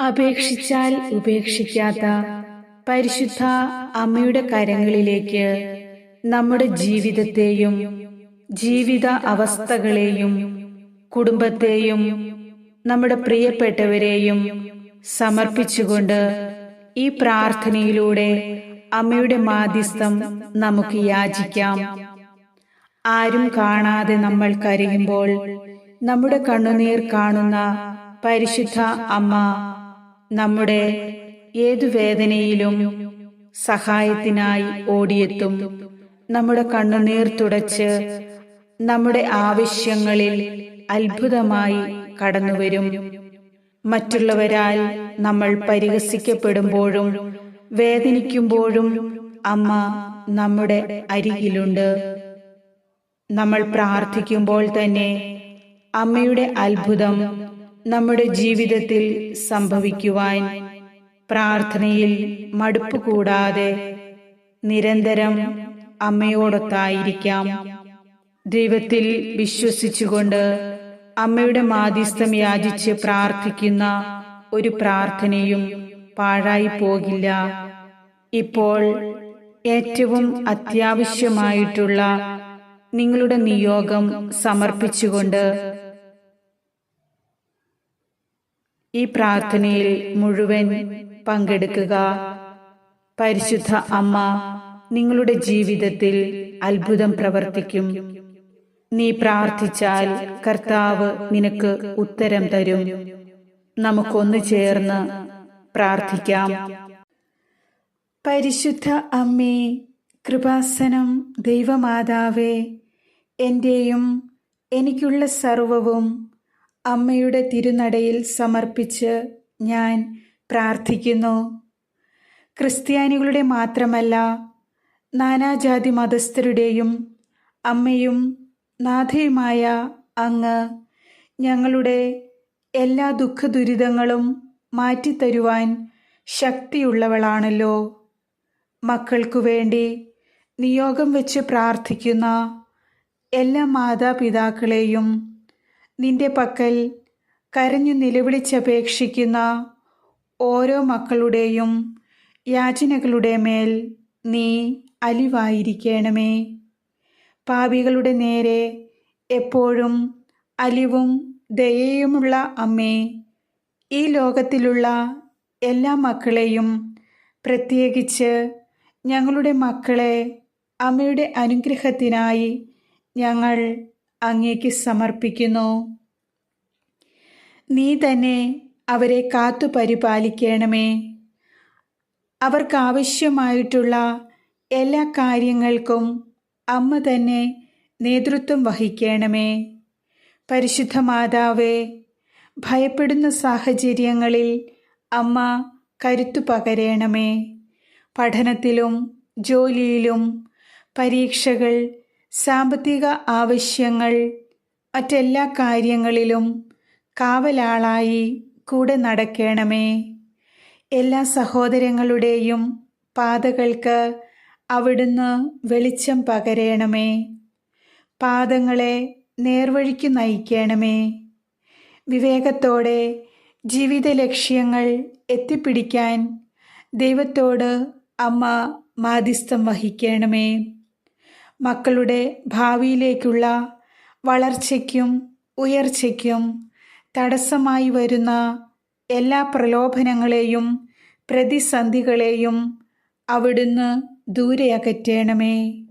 അപേക്ഷിച്ചാൽ ഉപേക്ഷിക്കാത്ത പരിശുദ്ധ അമ്മയുടെ കരങ്ങളിലേക്ക് നമ്മുടെ ജീവിതത്തെയും ജീവിത അവസ്ഥകളെയും കുടുംബത്തെയും നമ്മുടെ പ്രിയപ്പെട്ടവരെയും സമർപ്പിച്ചുകൊണ്ട് ഈ പ്രാർത്ഥനയിലൂടെ അമ്മയുടെ മാധ്യസ്ഥം നമുക്ക് യാചിക്കാം. ആരും കാണാതെ നമ്മൾ കരയുമ്പോൾ നമ്മുടെ കണ്ണുനീർ കാണുന്ന പരിശുദ്ധ അമ്മ നമ്മുടെ ഏതു വേദനയിലും സഹായത്തിനായി ഓടിയെത്തും. നമ്മുടെ കണ്ണുനീർ തുടച്ച് നമ്മുടെ ആവശ്യങ്ങളിൽ അത്ഭുതമായി കടന്നുവരും. മറ്റുള്ളവരാൽ നമ്മൾ പരിഹസിക്കപ്പെടുമ്പോഴും വേദനിക്കുമ്പോഴും അമ്മ നമ്മുടെ അരികിലുണ്ട്. നമ്മൾ പ്രാർത്ഥിക്കുമ്പോൾ തന്നെ അമ്മയുടെ അത്ഭുതം നമ്മുടെ ജീവിതത്തിൽ സംഭവിക്കുവാൻ പ്രാർത്ഥനയിൽ മടുപ്പ് കൂടാതെ നിരന്തരം അമ്മയോടൊത്തായിരിക്കാം. ദൈവത്തിൽ വിശ്വസിച്ചുകൊണ്ട് അമ്മയുടെ മാധ്യസ്ഥം യാചിച്ച് പ്രാർത്ഥിക്കുന്ന ഒരു പ്രാർത്ഥനയും പാഴായി പോകില്ല. ഇപ്പോൾ ഏറ്റവും അത്യാവശ്യമായിട്ടുള്ള നിങ്ങളുടെ നിയോഗം സമർപ്പിച്ചുകൊണ്ട് ഈ പ്രാർത്ഥനയിൽ മുഴുവൻ പങ്കെടുക്കുക. പരിശുദ്ധ അമ്മ നിങ്ങളുടെ ജീവിതത്തിൽ അത്ഭുതം പ്രവർത്തിക്കും. നീ പ്രാർത്ഥിച്ചാൽ കർത്താവ് നിനക്ക് ഉത്തരം തരും. നമുക്കൊന്നു ചേർന്ന് പ്രാർത്ഥിക്കാം. പരിശുദ്ധ അമ്മേ, കൃപാസനം ദൈവമാതാവേ, എൻ്റെയും എനിക്കുള്ള സർവവും അമ്മയുടെ തിരുനടയിൽ സമർപ്പിച്ച് ഞാൻ പ്രാർത്ഥിക്കുന്നു. ക്രിസ്ത്യാനികളുടെ മാത്രമല്ല, നാനാജാതി മതസ്ഥരുടെയും അമ്മയും നാഥയുമായ അങ്ങ് ഞങ്ങളുടെ എല്ലാ ദുഃഖദുരിതങ്ങളും മാറ്റിത്തരുവാൻ ശക്തിയുള്ളവളാണല്ലോ. മക്കൾക്കു വേണ്ടി നിയോഗം വെച്ച് പ്രാർത്ഥിക്കുന്ന എല്ലാ മാതാപിതാക്കളെയും, നിന്റെ പക്കൽ കരഞ്ഞു നിലവിളിച്ചപേക്ഷിക്കുന്ന ഓരോ മക്കളുടെയും യാചനകളുടെ മേൽ നീ അലിവായിരിക്കണമേ. പാപികളുടെ നേരെ എപ്പോഴും അലിവും ദയയുമുള്ള അമ്മേ, ഈ ലോകത്തിലുള്ള എല്ലാ മക്കളെയും, പ്രത്യേകിച്ച് ഞങ്ങളുടെ മക്കളെ അമ്മയുടെ അനുഗ്രഹത്തിനായി ഞങ്ങൾ അങ്ങേക്ക് സമർപ്പിക്കുന്നു. നീ തന്നെ അവരെ കാത്തു പരിപാലിക്കണമേ. അവർക്കാവശ്യമായിട്ടുള്ള എല്ലാ കാര്യങ്ങൾക്കും അമ്മ തന്നെ നേതൃത്വം വഹിക്കണമേ. പരിശുദ്ധ മാതാവേ, ഭയപ്പെടുന്ന സാഹചര്യങ്ങളിൽ അമ്മ കരുത്തു പകരണമേ. പഠനത്തിലും ജോലിയിലും പരീക്ഷകൾ, സാമ്പത്തിക ആവശ്യങ്ങൾ, മറ്റെല്ലാ കാര്യങ്ങളിലും കാവലാളായി കൂടെ നടക്കണമേ. എല്ലാ സഹോദരങ്ങളുടെയും പാതകൾക്ക് അവിടുന്ന് വെളിച്ചം പകരണമേ. പാദങ്ങളെ നേർവഴിക്ക് നയിക്കണമേ. വിവേകത്തോടെ ജീവിത ലക്ഷ്യങ്ങൾ എത്തിപ്പിടിക്കാൻ ദൈവത്തോട് അമ്മ മാധ്യസ്ഥം വഹിക്കണമേ. മക്കളുടെ ഭാവിയിലേക്കുള്ള വളർച്ചയ്ക്കും ഉയർച്ചയ്ക്കും തടസ്സമായി വരുന്ന എല്ലാ പ്രലോഭനങ്ങളെയും പ്രതിസന്ധികളെയും അവിടുന്ന് ദൂരെ അകറ്റണമേ.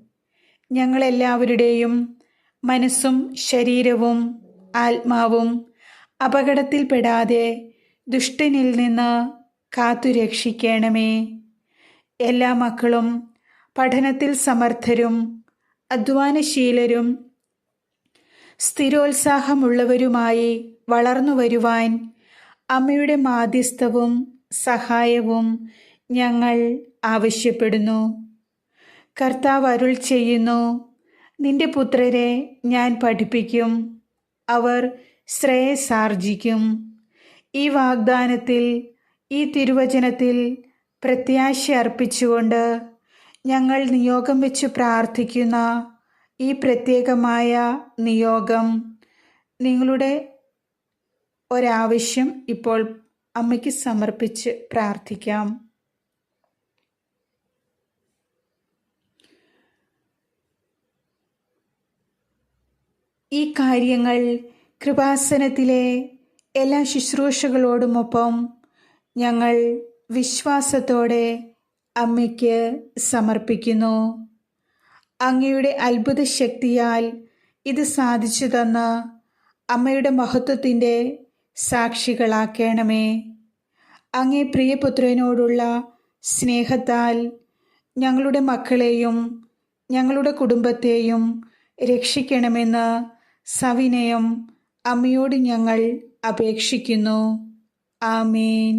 ഞങ്ങളെല്ലാവരുടെയും മനസ്സും ശരീരവും ആത്മാവും അപകടത്തിൽപ്പെടാതെ ദുഷ്ടനിൽ നിന്ന് കാത്തുരക്ഷിക്കണമേ. എല്ലാ മക്കളും പഠനത്തിൽ സമർത്ഥരും അധ്വാനശീലരും സ്ഥിരോത്സാഹമുള്ളവരുമായി വളർന്നു വരുവാൻ അമ്മയുടെ മാധ്യസ്ഥവും സഹായവും ഞങ്ങൾ ആവശ്യപ്പെടുന്നു. കർത്താവ് അരുൾ ചെയ്യുന്നു, നിന്റെ പുത്രരെ ഞാൻ പഠിപ്പിക്കും, അവർ ശ്രേയസ്സാർജിക്കും. ഈ വാഗ്ദാനത്തിൽ, ഈ തിരുവചനത്തിൽ പ്രത്യാശ അർപ്പിച്ചുകൊണ്ട് ഞങ്ങൾ നിയോഗം വെച്ച് പ്രാർത്ഥിക്കുന്ന ഈ പ്രത്യേകമായ നിയോഗം, നിങ്ങളുടെ ഒരാവശ്യം ഇപ്പോൾ അമ്മയ്ക്ക് സമർപ്പിച്ച് പ്രാർത്ഥിക്കാം. ഈ കാര്യങ്ങൾ കൃപാസനത്തിലെ എല്ലാ ശുശ്രൂഷകളോടുമൊപ്പം ഞങ്ങൾ വിശ്വാസത്തോടെ അമ്മയ്ക്ക് സമർപ്പിക്കുന്നു. അങ്ങയുടെ അത്ഭുത ശക്തിയാൽ ഇത് സാധിച്ചു തന്ന അമ്മയുടെ മഹത്വത്തിൻ്റെ സാക്ഷികളാക്കണമേ. അങ്ങേ പ്രിയപുത്രനോടുള്ള സ്നേഹത്താൽ ഞങ്ങളുടെ മക്കളെയും ഞങ്ങളുടെ കുടുംബത്തെയും രക്ഷിക്കണമെന്ന് സവിനയം അമ്മയോട് ഞങ്ങൾ അപേക്ഷിക്കുന്നു. ആമേൻ.